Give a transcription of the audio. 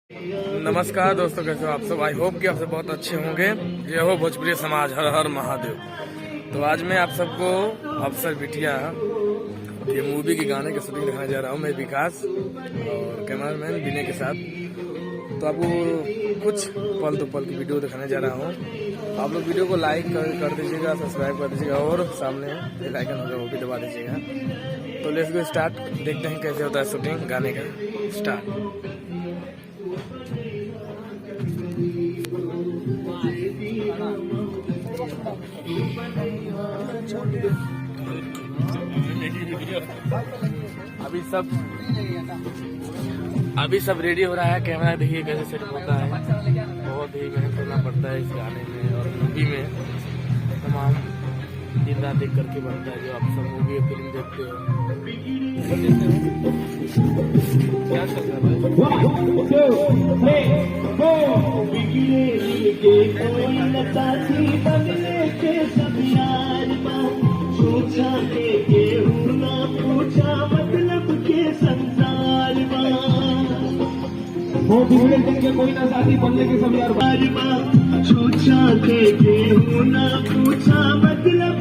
नमस्कार दोस्तों, कैसे हो आप सब। आई होप कि आप सब बहुत अच्छे होंगे। जय हो भोजपुरी समाज, हर हर महादेव। तो आज मैं आप सबको अफसर बिटिया ये मूवी के गाने की शूटिंग दिखाने जा रहा हूँ। मैं विकास और कैमरामैन विनय के साथ। तो आपको कुछ पल तो पल की वीडियो दिखाने जा रहा हूँ। आप लोग वीडियो को लाइक कर दीजिएगा, सब्सक्राइब कर दीजिएगा और सामने बेल आइकन होगा वो भी दबा दीजिएगा। तो लेट्स गो स्टार्ट, देखते हैं कैसे होता है शूटिंग गाने का। स्टार्ट। अभी सब रेडी हो रहा है। कैमरा देखिए कैसे सेट होता है। बहुत ही मेहनत करना पड़ता है इस गाने में और मूवी में। तमाम दिन रात देख करके बनता है। जो आप सब मूवी या फिल्म देखते हो, क्या चल रहा वो बिगड़े देंगे कोई ना साथी बनने के सब यार सोचा के ना पूछा मतलब